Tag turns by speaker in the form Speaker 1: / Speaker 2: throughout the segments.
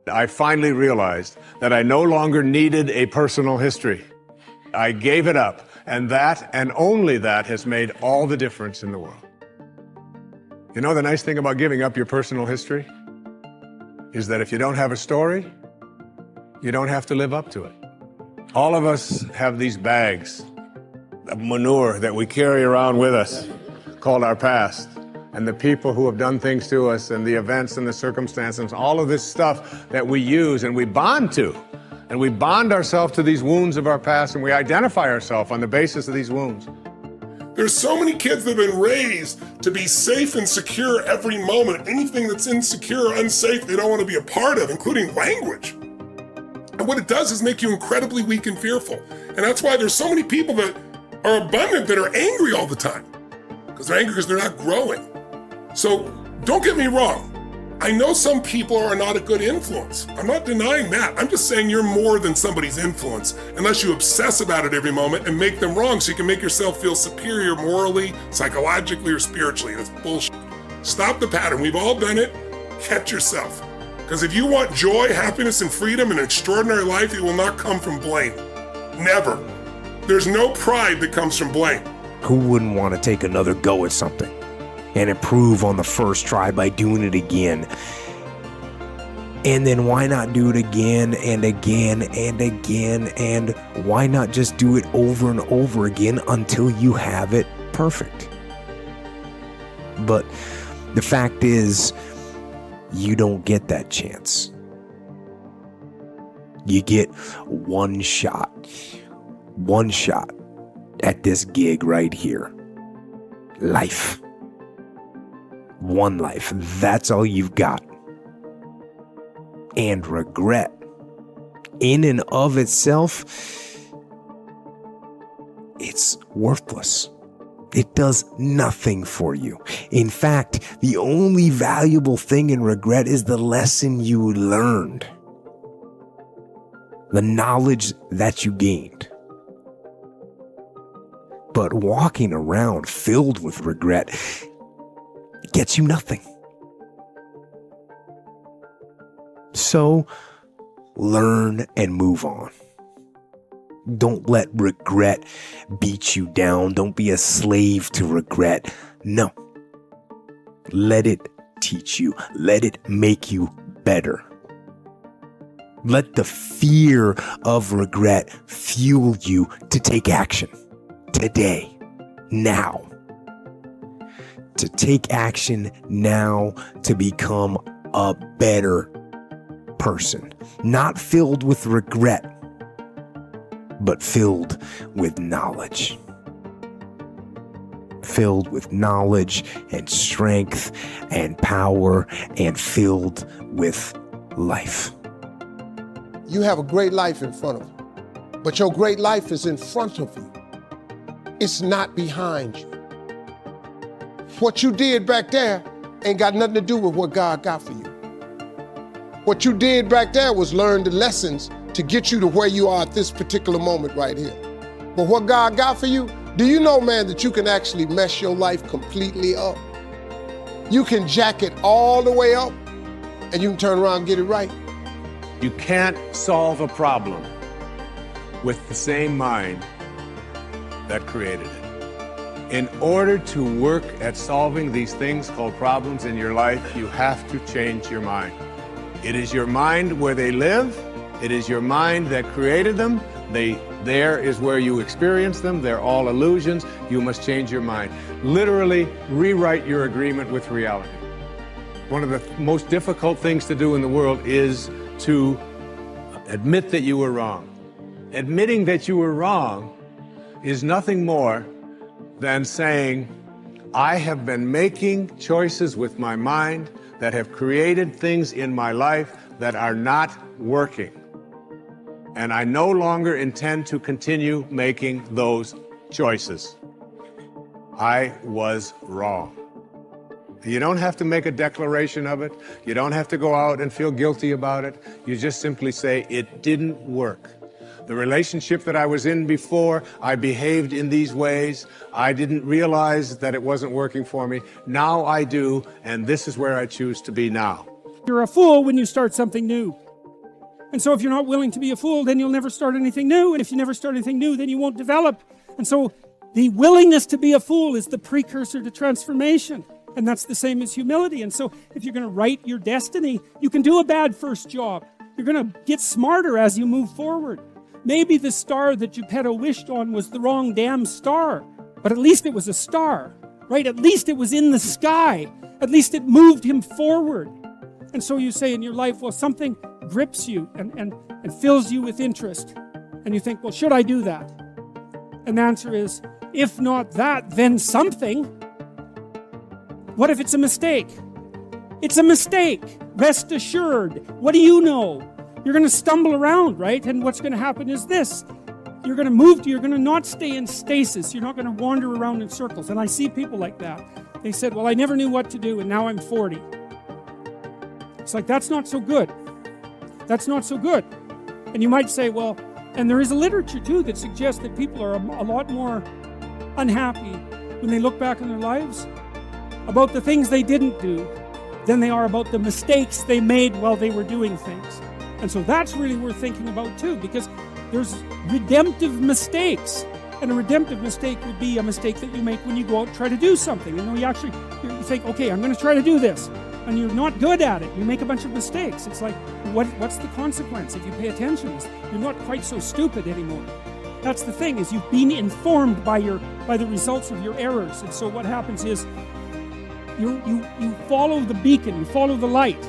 Speaker 1: I finally realized that I no longer needed a personal history. I gave it up, and that, and only that, has made all the difference in the world. You know, the nice thing about giving up your personal history is that if you don't have a story, you don't have to live up to it. All of us have these bags of manure that we carry around with us called our past, and the people who have done things to us, and the events and the circumstances, all of this stuff that we use and we bond to. And we bond ourselves to these wounds of our past, and we identify ourselves on the basis of these wounds.
Speaker 2: There's so many kids that have been raised to be safe and secure every moment. Anything that's insecure or unsafe, they don't want to be a part of, including language. And what it does is make you incredibly weak and fearful. And that's why there's so many people that are abundant that are angry all the time. Because they're angry because they're not growing. So don't get me wrong. I know some people are not a good influence. I'm not denying that. I'm just saying you're more than somebody's influence unless you obsess about it every moment and make them wrong so you can make yourself feel superior morally, psychologically, or spiritually. That's bullshit. Stop the pattern. We've all done it. Catch yourself. Because if you want joy, happiness, and freedom and an extraordinary life, it will not come from blame. Never. There's no pride that comes from blame.
Speaker 3: Who wouldn't want to take another go at something and improve on the first try by doing it again? And then why not do it again and again and again? And why not just do it over and over again until you have it perfect? But the fact is, you don't get that chance. You get one shot at this gig right here. Life. One life. That's all you've got. And regret, in and of itself, it's worthless. It does nothing for you. In fact, the only valuable thing in regret is the lesson you learned, the knowledge that you gained. But walking around filled with regret gets you nothing. So learn and move on. Don't let regret beat you down. Don't be a slave to regret. No. Let it teach you. Let it make you better. Let the fear of regret fuel you to take action today, now. To take action now to become a better person. Not filled with regret, but filled with knowledge. Filled with knowledge and strength and power and filled with life.
Speaker 4: You have a great life in front of you, but your great life is in front of you. It's not behind you. What you did back there ain't got nothing to do with what God got for you. What you did back there was learn the lessons to get you to where you are at this particular moment right here. But what God got for you, do you know, man, that you can actually mess your life completely up? You can jack it all the way up and you can turn around and get it right.
Speaker 1: You can't solve a problem with the same mind that created it. In order to work at solving these things called problems in your life, you have to change your mind. It is your mind where they live. It is your mind that created them. There is where you experience them. They're all illusions. You must change your mind. Literally rewrite your agreement with reality. One of the most difficult things to do in the world is to admit that you were wrong. Admitting that you were wrong is nothing more than saying, I have been making choices with my mind that have created things in my life that are not working. And I no longer intend to continue making those choices. I was wrong. You don't have to make a declaration of it. You don't have to go out and feel guilty about it. You just simply say, it didn't work. The relationship that I was in before, I behaved in these ways. I didn't realize that it wasn't working for me. Now I do, and this is where I choose to be now.
Speaker 5: You're a fool when you start something new. And so if you're not willing to be a fool, then you'll never start anything new. And if you never start anything new, then you won't develop. And so the willingness to be a fool is the precursor to transformation. And that's the same as humility. And so if you're going to write your destiny, you can do a bad first job. You're going to get smarter as you move forward. Maybe the star that Geppetto wished on was the wrong damn star. But at least it was a star, right? At least it was in the sky. At least it moved him forward. And so you say in your life, well, something grips you and fills you with interest. And you think, well, should I do that? And the answer is, if not that, then something. What if it's a mistake? It's a mistake. Rest assured. What do you know? You're going to stumble around, right? And what's going to happen is this. You're going to not stay in stasis. You're not going to wander around in circles. And I see people like that. They said, well, I never knew what to do, and now I'm 40. It's like, that's not so good. That's not so good. And you might say, well, and there is a literature too that suggests that people are a lot more unhappy when they look back on their lives about the things they didn't do than they are about the mistakes they made while they were doing things. And so that's really worth thinking about too, because there's redemptive mistakes. And a redemptive mistake would be a mistake that you make when you go out and try to do something. You know, you think, okay, I'm going to try to do this. And you're not good at it. You make a bunch of mistakes. It's like, what's the consequence if you pay attention? You're not quite so stupid anymore. That's the thing, is you've been informed by the results of your errors. And so what happens is you follow the beacon, you follow the light.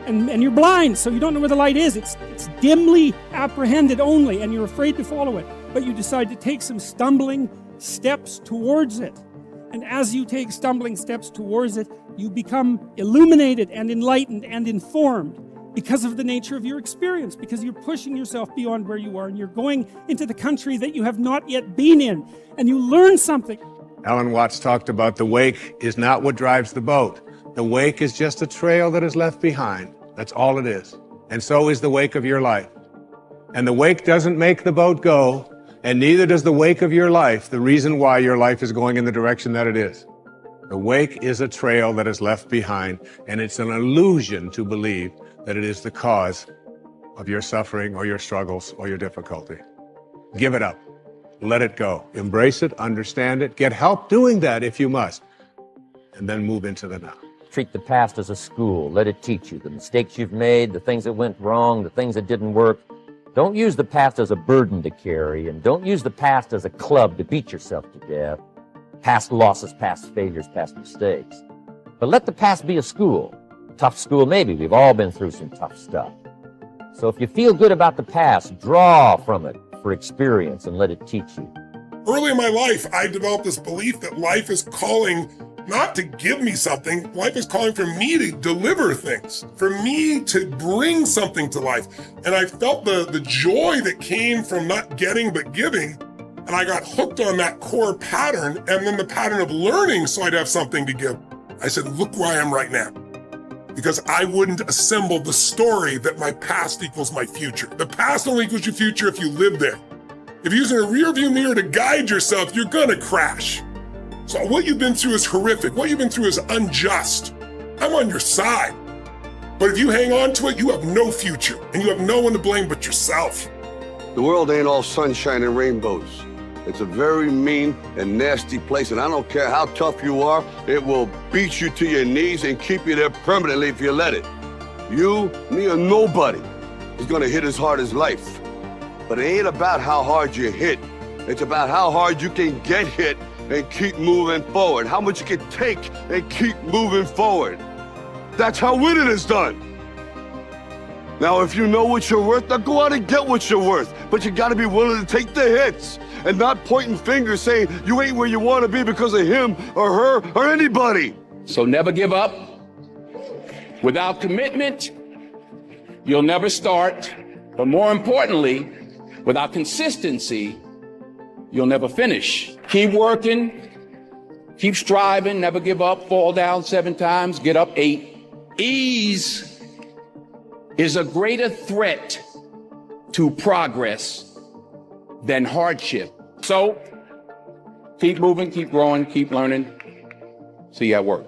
Speaker 5: And you're blind, so you don't know where the light is. It's dimly apprehended only, and you're afraid to follow it. But you decide to take some stumbling steps towards it. And as you take stumbling steps towards it, you become illuminated and enlightened and informed because of the nature of your experience, because you're pushing yourself beyond where you are, and you're going into the country that you have not yet been in, and you learn something.
Speaker 1: Alan Watts talked about the wake is not what drives the boat. The wake is just a trail that is left behind. That's all it is. And so is the wake of your life. And the wake doesn't make the boat go, and neither does the wake of your life the reason why your life is going in the direction that it is. The wake is a trail that is left behind, and it's an illusion to believe that it is the cause of your suffering or your struggles or your difficulty. Give it up. Let it go. Embrace it, understand it, get help doing that if you must, and then move into the now.
Speaker 6: Treat the past as a school. Let it teach you the mistakes you've made, the things that went wrong, the things that didn't work. Don't use the past as a burden to carry, and don't use the past as a club to beat yourself to death. Past losses, past failures, past mistakes. But let the past be a school. Tough school, maybe. We've all been through some tough stuff. So if you feel good about the past, draw from it for experience and let it teach you.
Speaker 2: Early in my life, I developed this belief that life is calling not to give me something, life is calling for me to deliver things, for me to bring something to life. And I felt the joy that came from not getting but giving, and I got hooked on that core pattern, and then the pattern of learning so I'd have something to give. I said, look where I am right now. Because I wouldn't assemble the story that my past equals my future. The past only equals your future if you live there. If you're using a rearview mirror to guide yourself, you're gonna crash. So what you've been through is horrific. What you've been through is unjust. I'm on your side. But if you hang on to it, you have no future, and you have no one to blame but yourself.
Speaker 7: The world ain't all sunshine and rainbows. It's a very mean and nasty place, and I don't care how tough you are, it will beat you to your knees and keep you there permanently if you let it. You, me, or nobody is gonna hit as hard as life. But it ain't about how hard you hit. It's about how hard you can get hit and keep moving forward. How much you can take and keep moving forward. That's how winning is done. Now, if you know what you're worth, now go out and get what you're worth. But you gotta be willing to take the hits and not pointing fingers saying you ain't where you wanna be because of him or her or anybody.
Speaker 8: So never give up. Without commitment, you'll never start. But more importantly, without consistency, you'll never finish. Keep working, keep striving, never give up, fall down 7 times, get up 8. Ease is a greater threat to progress than hardship. So keep moving, keep growing, keep learning. See you at work.